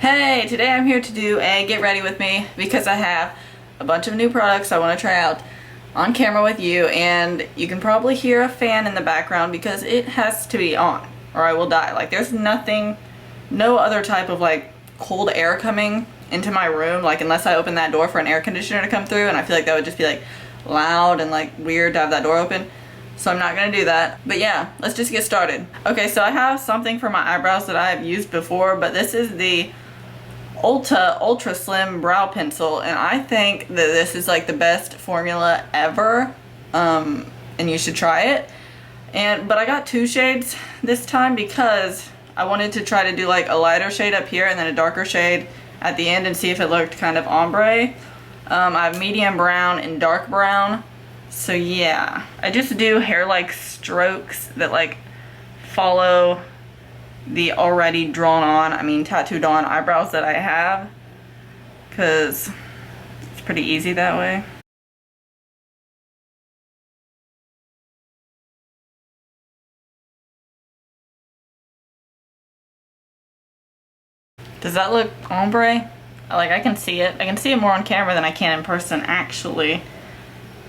Hey, today I'm here to do a get ready with me because I have a bunch of new products I want to try out on camera with you, and you can probably hear a fan in the background because it has to be on or I will die. Like, there's nothing, no other type of like cold air coming into my room, like unless I open that door for an air conditioner to come through, and I feel like that would just be like loud and like weird to have that door open. So I'm not gonna do that. But yeah, let's just get started. Okay, so I have something for my eyebrows that I have used before, but this is the Ulta Ultra Slim Brow Pencil, and I think that this is like the best formula ever, and you should try it. But I got two shades this time because I wanted to try to do like a lighter shade up here and then a darker shade at the end and see if it looked kind of ombre. I have medium brown and dark brown. So yeah, I just do hair-like strokes that like follow the already drawn on, tattooed on eyebrows that I have, because it's pretty easy that way. Does that look ombre? Like, I can see it. I can see it more on camera than I can in person, actually.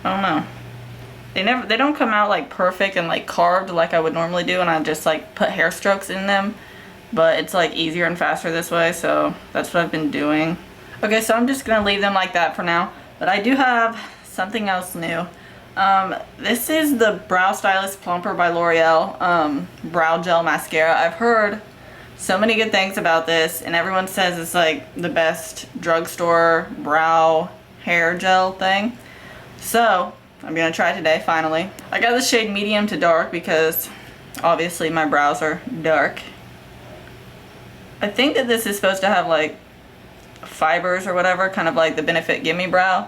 I don't know. They don't come out like perfect and like carved like I would normally do, and I just like put hair strokes in them, but it's like easier and faster this way, so that's what I've been doing. Okay, so I'm just gonna leave them like that for now, but I do have something else new. This is the Brow Stylist Plumper by Loreal brow gel mascara. I've heard so many good things about this, and everyone says it's like the best drugstore brow hair gel thing. So I'm gonna try today, finally. I got the shade medium to dark because obviously my brows are dark. I think that this is supposed to have like fibers or whatever, kind of like the Benefit Gimme Brow,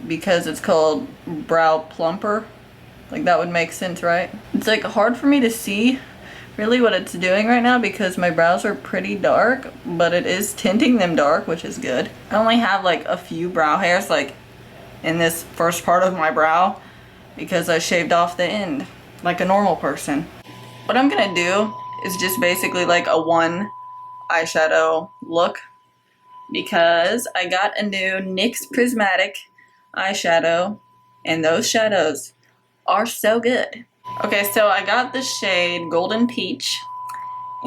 because it's called Brow Plumper. Like, that would make sense, right? It's like hard for me to see really what it's doing right now because my brows are pretty dark, but it is tinting them dark, which is good. I only have like a few brow hairs like in this first part of my brow because I shaved off the end like a normal person. What I'm gonna do is just basically like a one eyeshadow look because I got a new NYX prismatic eyeshadow, and those shadows are so good. Okay, so I got the shade Golden Peach,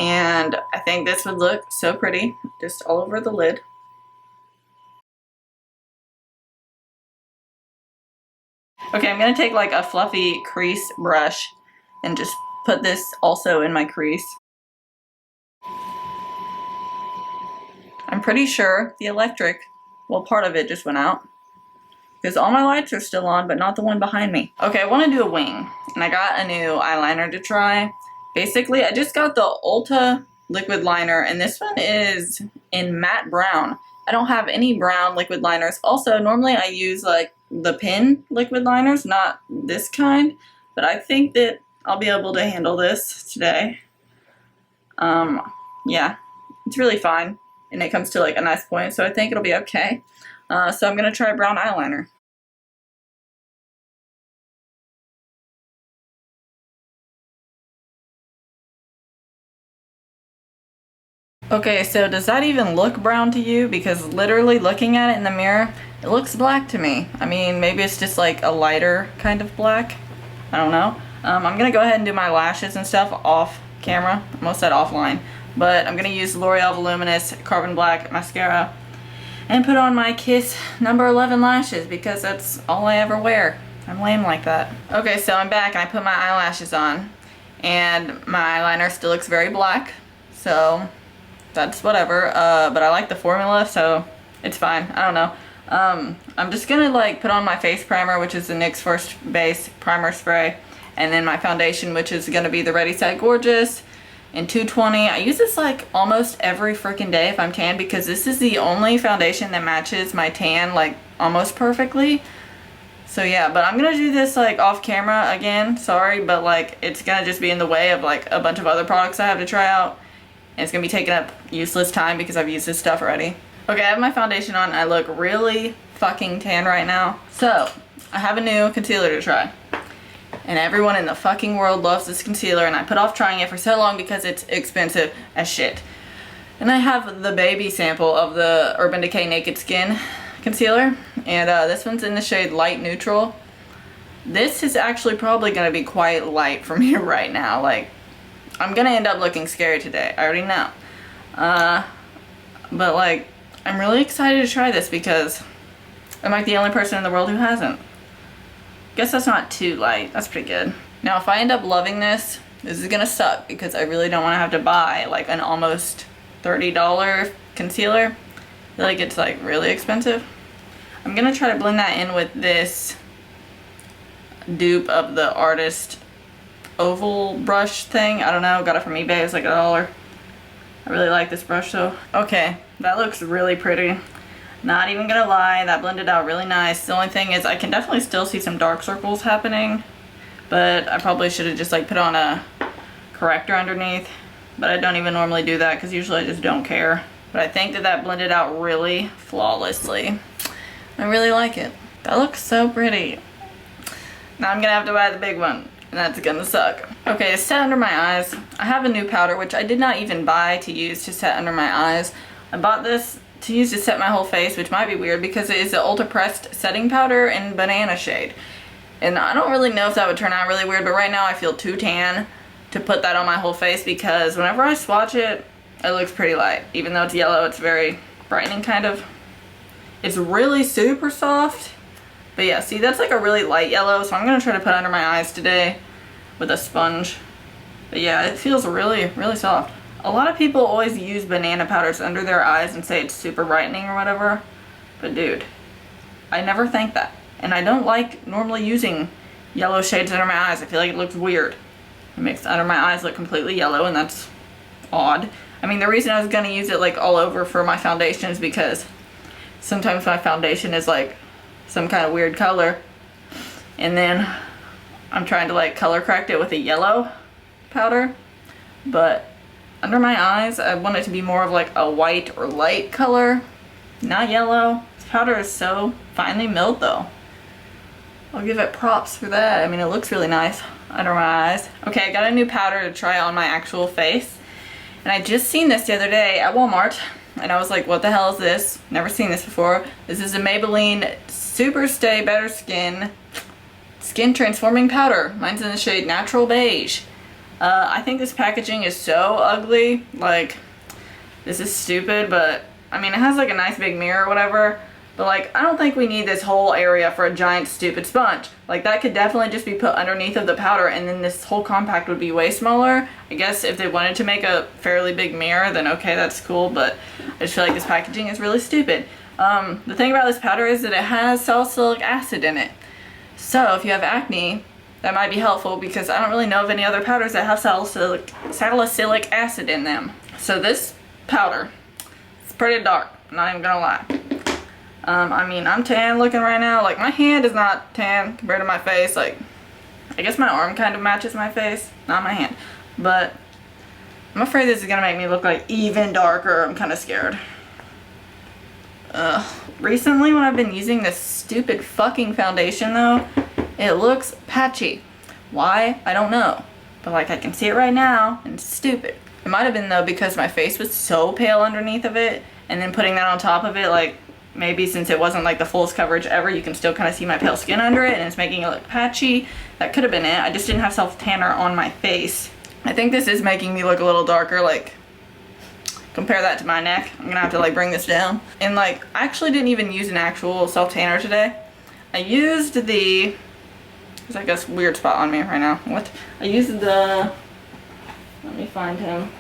and I think this would look so pretty just all over the lid. Okay, I'm gonna take like a fluffy crease brush and just put this also in my crease. I'm pretty sure the electric, well, part of it just went out because all my lights are still on, but not the one behind me. Okay, I want to do a wing, and I got a new eyeliner to try. Basically, I just got the Ulta liquid liner, and this one is in matte brown. I don't have any brown liquid liners. Also, normally I use like the pen liquid liners, not this kind, but I think that I'll be able to handle this today. Yeah, it's really fine, and it comes to like a nice point, so I think it'll be okay. So I'm gonna try brown eyeliner. Okay, so does that even look brown to you? Because literally looking at it in the mirror, it looks black to me. I mean, maybe it's just like a lighter kind of black. I don't know. I'm gonna go ahead and do my lashes and stuff off camera. I almost said offline. But I'm gonna use L'Oreal Voluminous Carbon Black Mascara and put on my Kiss number 11 lashes because that's all I ever wear. I'm lame like that. Okay, so I'm back and I put my eyelashes on, and my eyeliner still looks very black, so that's whatever. But I like the formula, so it's fine. I don't know. I'm just gonna like put on my face primer, which is the NYX First Base Primer Spray, and then my foundation, which is gonna be the Ready Set Gorgeous in 220. I use this like almost every freaking day if I'm tan because this is the only foundation that matches my tan like almost perfectly. So yeah, but I'm gonna do this like off camera again, sorry, but like it's gonna just be in the way of like a bunch of other products I have to try out, and it's gonna be taking up useless time because I've used this stuff already. Okay, I have my foundation on. I look really fucking tan right now. So I have a new concealer to try, and everyone in the fucking world loves this concealer, and I put off trying it for so long because it's expensive as shit. And I have the baby sample of the Urban Decay Naked Skin concealer, and this one's in the shade Light Neutral. This is actually probably going to be quite light for me right now. Like, I'm going to end up looking scary today. I already know. But like, I'm really excited to try this because I'm like the only person in the world who hasn't. Guess that's not too light. That's pretty good. Now, if I end up loving this, this is going to suck because I really don't want to have to buy like an almost $30 concealer. I feel like it's like really expensive. I'm going to try to blend that in with this dupe of the Artist oval brush thing. I don't know, got it from eBay. It was like $1. I really like this brush though. Okay, that looks really pretty. Not even gonna lie, that blended out really nice. The only thing is I can definitely still see some dark circles happening, but I probably should have just like put on a corrector underneath, but I don't even normally do that because usually I just don't care. But I think that that blended out really flawlessly. I really like it. That looks so pretty. Now I'm gonna have to buy the big one, and that's gonna suck. Okay, to set under my eyes, I have a new powder, which I did not even buy to use to set under my eyes. I bought this to use to set my whole face, which might be weird because it is the Ulta Pressed setting powder in banana shade. And I don't really know if that would turn out really weird, but right now I feel too tan to put that on my whole face because whenever I swatch it, it looks pretty light. Even though it's yellow, it's very brightening kind of. It's really super soft. But yeah, see, that's like a really light yellow, so I'm going to try to put under my eyes today with a sponge. But yeah, it feels really, really soft. A lot of people always use banana powders under their eyes and say it's super brightening or whatever. But dude, I never think that. And I don't like normally using yellow shades under my eyes. I feel like it looks weird. It makes under my eyes look completely yellow, and that's odd. I mean, the reason I was going to use it like all over for my foundation is because sometimes my foundation is like some kind of weird color, and then I'm trying to like color correct it with a yellow powder, but under my eyes I want it to be more of like a white or light color, not yellow. This powder is so finely milled though. I'll give it props for that. I mean, it looks really nice under my eyes. Okay, I got a new powder to try on my actual face, and I just seen this the other day at Walmart, and I was like, what the hell is this? Never seen this before. This is a Maybelline Superstay Better Skin Transforming Powder. Mine's in the shade Natural Beige. I think this packaging is so ugly. Like, this is stupid, but I mean, it has like a nice big mirror or whatever. But like, I don't think we need this whole area for a giant stupid sponge. Like, that could definitely just be put underneath of the powder, and then this whole compact would be way smaller. I guess if they wanted to make a fairly big mirror, then okay, that's cool, but I just feel like this packaging is really stupid. The thing about this powder is that it has salicylic acid in it. So if you have acne, that might be helpful because I don't really know of any other powders that have salicylic acid in them. So this powder, it's pretty dark, I'm not even gonna lie. I mean, I'm tan looking right now. Like, my hand is not tan compared to my face. Like, I guess my arm kind of matches my face, not my hand. But I'm afraid this is gonna make me look like even darker. I'm kind of scared. Recently when I've been using this stupid fucking foundation though, it looks patchy. Why? I don't know. But like, I can see it right now, and it's stupid. It might have been though because my face was so pale underneath of it, and then putting that on top of it, like, maybe since it wasn't like the fullest coverage ever, you can still kind of see my pale skin under it, and it's making it look patchy. That could have been it. I just didn't have self-tanner on my face. I think this is making me look a little darker. Like, compare that to my neck. I'm gonna have to like bring this down. And like, I actually didn't even use an actual self-tanner today. I used the, there's like a weird spot on me right now. What? I used the, let me find him.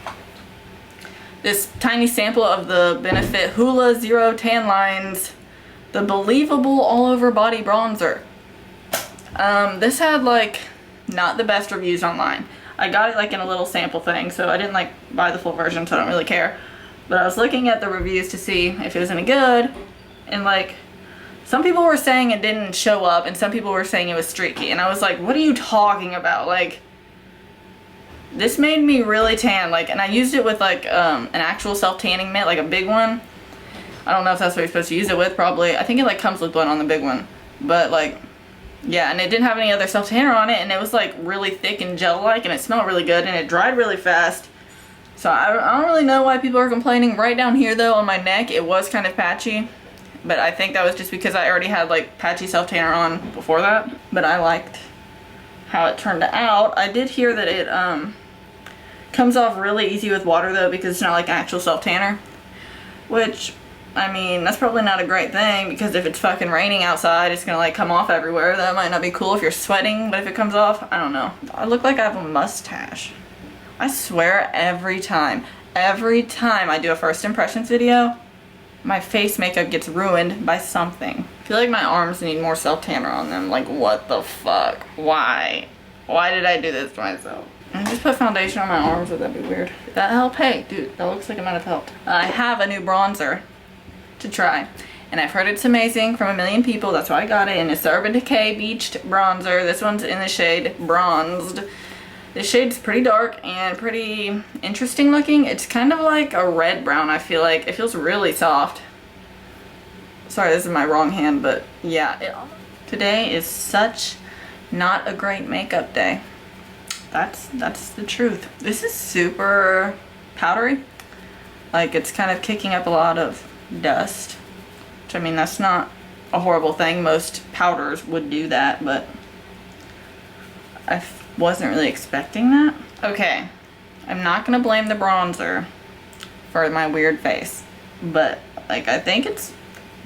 This tiny sample of the Benefit Hoola Zero Tan Lines, the Believable All Over Body Bronzer. This had like not the best reviews online. I got it like in a little sample thing, so I didn't like buy the full version, so I don't really care. But I was looking at the reviews to see if it was any good, and like, some people were saying it didn't show up, and some people were saying it was streaky, and I was like, what are you talking about? Like, this made me really tan, like, and I used it with like an actual self-tanning mitt, like a big one. I don't know if that's what you're supposed to use it with, probably. I think it like comes with one on the big one, but like, yeah, and it didn't have any other self-tanner on it, and it was like really thick and gel-like, and it smelled really good, and it dried really fast. So I don't really know why people are complaining. Right down here though on my neck, it was kind of patchy. But I think that was just because I already had like patchy self-tanner on before that. But I liked how it turned out. I did hear that it comes off really easy with water though, because it's not like actual self-tanner. Which, I mean, that's probably not a great thing, because if it's fucking raining outside, it's gonna like come off everywhere. That might not be cool if you're sweating, but if it comes off, I don't know. I look like I have a mustache. I swear every time I do a first impressions video, my face makeup gets ruined by something. I feel like my arms need more self-tanner on them. Like, what the fuck? Why? Why did I do this to myself? I just put foundation on my arms, would that be weird? Did that help? Hey, dude, that looks like it might have helped. I have a new bronzer to try, and I've heard it's amazing from a million people. That's why I got it, and it's the Urban Decay Beached Bronzer. This one's in the shade Bronzed. This shade's pretty dark and pretty interesting looking. It's kind of like a red brown, I feel like. It feels really soft. Sorry, this is my wrong hand, but yeah. Today is such not a great makeup day. That's the truth. This is super powdery. Like, it's kind of kicking up a lot of dust. Which, I mean, that's not a horrible thing. Most powders would do that, but I wasn't really expecting that. Okay, I'm not gonna blame the bronzer for my weird face, but like, I think it's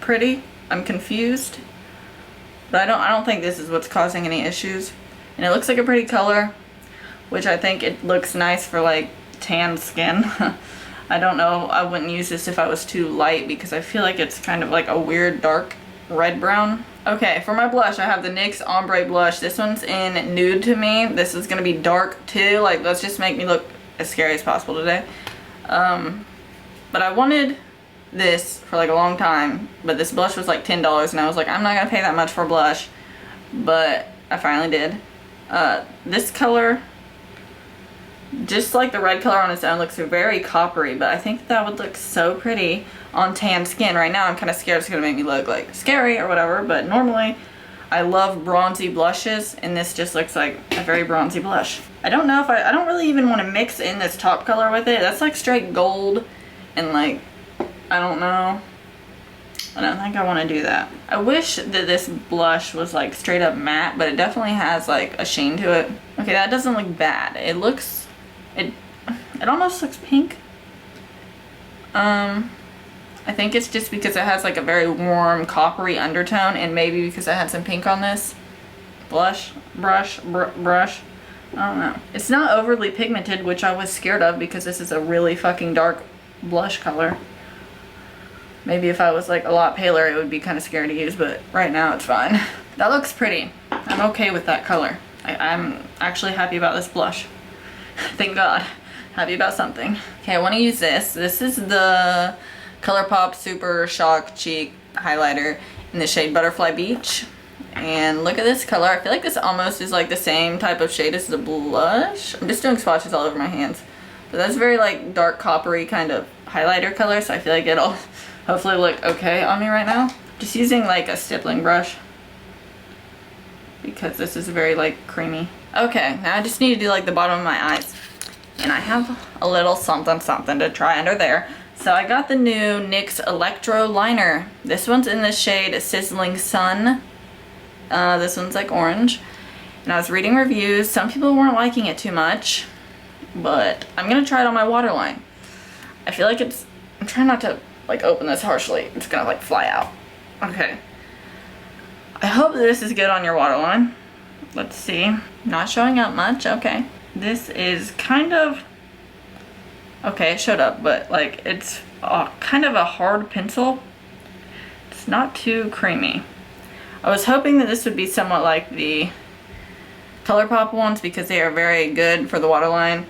pretty. I'm confused, but I don't think this is what's causing any issues. And it looks like a pretty color, which I think it looks nice for like tan skin. I don't know, I wouldn't use this if I was too light, because I feel like it's kind of like a weird dark red brown. Okay, for my blush, I have the NYX Ombre Blush. This one's in Nude to me. This is gonna be dark too. Like, let's just make me look as scary as possible today. But I wanted this for like a long time, but this blush was like $10, and I was like, I'm not gonna pay that much for a blush, but I finally did. This color, just like the red color on its own, looks very coppery, but I think that would look so pretty on tan skin. Right now I'm kind of scared it's gonna make me look like scary or whatever, but normally I love bronzy blushes, and this just looks like a very bronzy blush. I don't know if I don't really even want to mix in this top color with it. That's like straight gold, and like, I don't know. I don't think I want to do that. I wish that this blush was like straight up matte, but it definitely has like a sheen to it. Okay, that doesn't look bad. It looks, it almost looks pink. I think it's just because it has like a very warm coppery undertone, and maybe because I had some pink on this brush. I don't know. It's not overly pigmented, which I was scared of, because this is a really fucking dark blush color. Maybe if I was like a lot paler, it would be kind of scary to use, but right now it's fine. That looks pretty. I'm okay with that color. I'm actually happy about this blush. Thank God. Happy about something. Okay, I want to use this. This is the Colourpop Super Shock Cheek Highlighter in the shade Butterfly Beach. And look at this color. I feel like this almost is like the same type of shade as the blush. I'm just doing swatches all over my hands. But that's very like dark coppery kind of highlighter color, so I feel like it'll hopefully look okay on me right now. Just using like a stippling brush, because this is very like creamy. Okay, now I just need to do like the bottom of my eyes. And I have a little something to try under there. So I got the new NYX Electro Liner. This one's in the shade Sizzling Sun. This one's like orange. And I was reading reviews. Some people weren't liking it too much, but I'm gonna try it on my waterline. I feel like it's, I'm trying not to like open this harshly. It's gonna like fly out. Okay. I hope this is good on your waterline. Let's see. Not showing up much. Okay. This is kind of, okay, it showed up, but like it's kind of a hard pencil. It's not too creamy. I was hoping that this would be somewhat like the Colourpop ones, because they are very good for the waterline.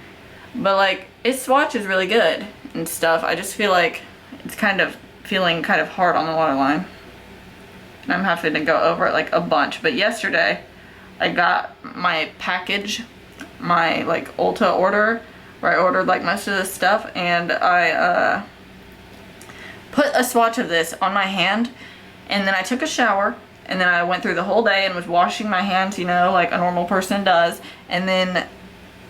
But like, its swatch is really good and stuff. I just feel like it's kind of feeling kind of hard on the waterline. And I'm having to go over it like a bunch. But yesterday, I got my package, my like Ulta order, where I ordered like most of this stuff, and I put a swatch of this on my hand, and then I took a shower, and then I went through the whole day and was washing my hands, you know, like a normal person does, and then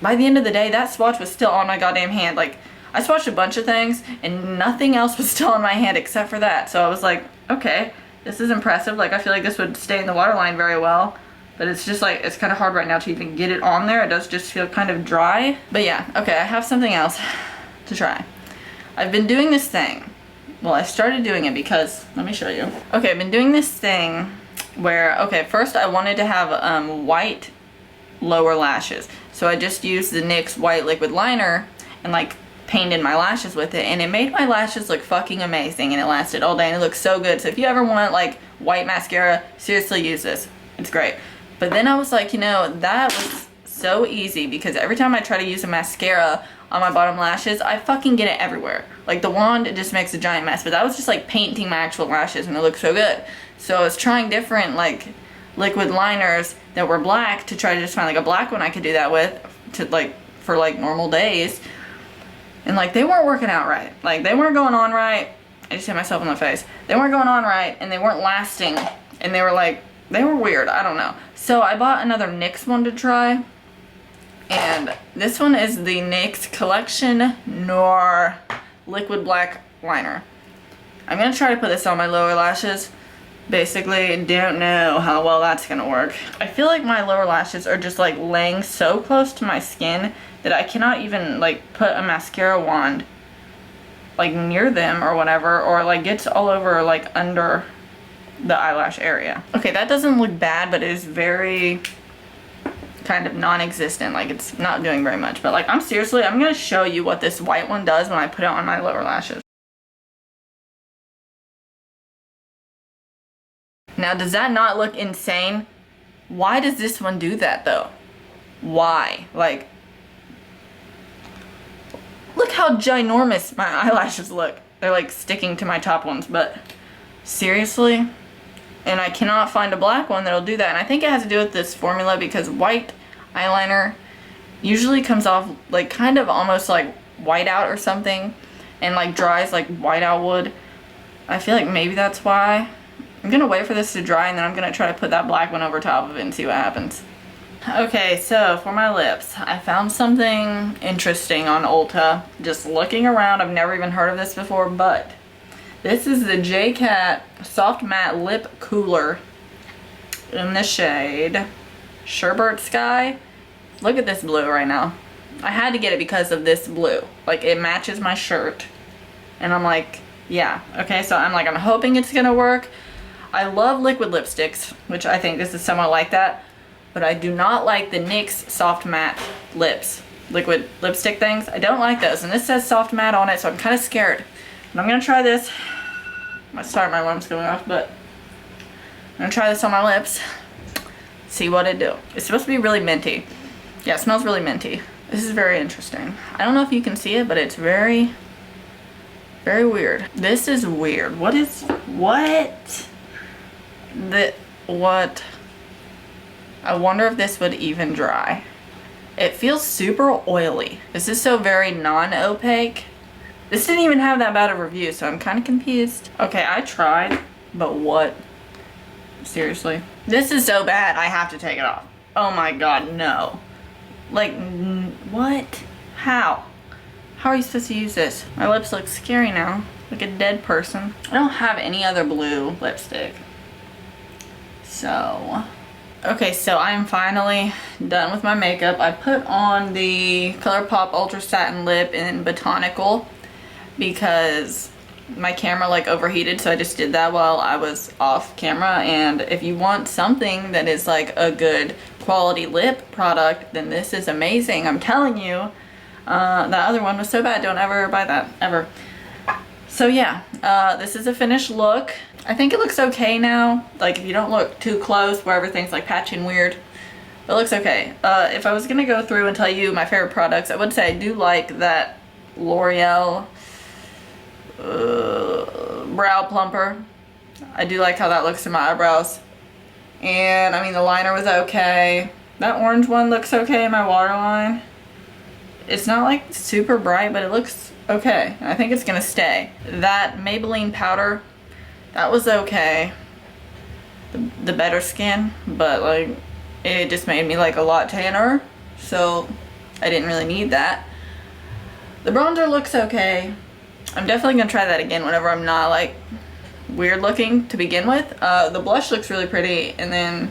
by the end of the day, that swatch was still on my goddamn hand. Like, I swatched a bunch of things and nothing else was still on my hand except for that. So I was like, okay, this is impressive. Like, I feel like this would stay in the waterline very well. But it's just like, it's kind of hard right now to even get it on there. It does just feel kind of dry. But yeah, okay, I have something else to try. I've been doing this thing. Well, I started doing it because, let me show you. Okay, I've been doing this thing where, okay, first I wanted to have white lower lashes. So I just used the NYX white liquid liner and like painted my lashes with it, and it made my lashes look fucking amazing, and it lasted all day and it looks so good. So if you ever want like white mascara, seriously use this. It's great. But then I was like, you know, that was so easy because every time I try to use a mascara on my bottom lashes, I fucking get it everywhere. Like the wand, it just makes a giant mess. But that was just like painting my actual lashes and it looked so good. So I was trying different like liquid liners that were black to try to just find like a black one I could do that with to like for like normal days. And like they weren't working out right. Like they weren't going on right. I just hit myself in the face. They weren't going on right and they weren't lasting. And they were like, they were weird. I don't know. So I bought another NYX one to try. And this one is the NYX Collection Noir Liquid Black Liner. I'm going to try to put this on my lower lashes. Basically, don't know how well that's going to work. I feel like my lower lashes are just like laying so close to my skin that I cannot even like put a mascara wand like near them or whatever, or like gets all over like under the eyelash area. Okay, that doesn't look bad, but it is very kind of non-existent. Like it's not doing very much. But like I'm gonna show you what this white one does when I put it on my lower lashes. Now, does that not look insane? Why does this one do that though? Why? Like, look how ginormous my eyelashes look. They're like sticking to my top ones, but seriously? And I cannot find a black one that'll do that. And I think it has to do with this formula because white eyeliner usually comes off like kind of almost like white out or something and like dries like white out would. I feel like maybe that's why. I'm gonna wait for this to dry and then I'm gonna try to put that black one over top of it and see what happens. Okay, so for my lips, I found something interesting on Ulta. Just looking around, I've never even heard of this before, but this is the J-Cat Soft Matte Lip Cooler in the shade Sherbet Sky. Look at this blue right now. I had to get it because of this blue. Like, it matches my shirt. And I'm like, yeah. Okay, so I'm hoping it's gonna work. I love liquid lipsticks, which I think this is somewhat like that. But I do not like the NYX Soft Matte Lips. Liquid lipstick things. I don't like those. And this says soft matte on it, so I'm kind of scared. And I'm gonna try this. Sorry, my alarm's going off, but I'm gonna try this on my lips. See what it do. It's supposed to be really minty. Yeah, it smells really minty. This is very interesting. I don't know if you can see it, but it's very, very weird. This is weird. What? I wonder if this would even dry. It feels super oily. This is so very non-opaque. This didn't even have that bad of a review, so I'm kind of confused. Okay, I tried, but what? Seriously? This is so bad, I have to take it off. Oh my god, no. Like, what? How? How are you supposed to use this? My lips look scary now. Like a dead person. I don't have any other blue lipstick. So... okay, so I'm finally done with my makeup. I put on the Colourpop Ultra Satin Lip in Botanical because my camera like overheated, so I just did that while I was off camera. And if you want something that is like a good quality lip product, then this is amazing. I'm telling you. That other one was so bad. Don't ever buy that, ever. So yeah, this is a finished look. I think it looks okay now. Like if you don't look too close where everything's like patchy and weird, it looks okay. If I was gonna go through and tell you my favorite products, I would say I do like that Loreal brow plumper. I do like how that looks in my eyebrows. And I mean the liner was okay. That orange one looks okay in my waterline. It's not like super bright, but it looks okay. I think it's gonna stay. That Maybelline powder, that was okay. The better skin, but like it just made me like a lot tanner, so I didn't really need that. The bronzer looks okay. I'm definitely gonna try that again whenever I'm not like weird looking to begin with. The blush looks really pretty, and then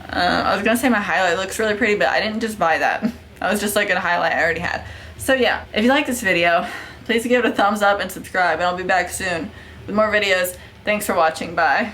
I was gonna say my highlight looks really pretty, but I didn't just buy that. I was just like a highlight I already had. So yeah, if you like this video, please give it a thumbs up and subscribe, and I'll be back soon with more videos. Thanks for watching. Bye.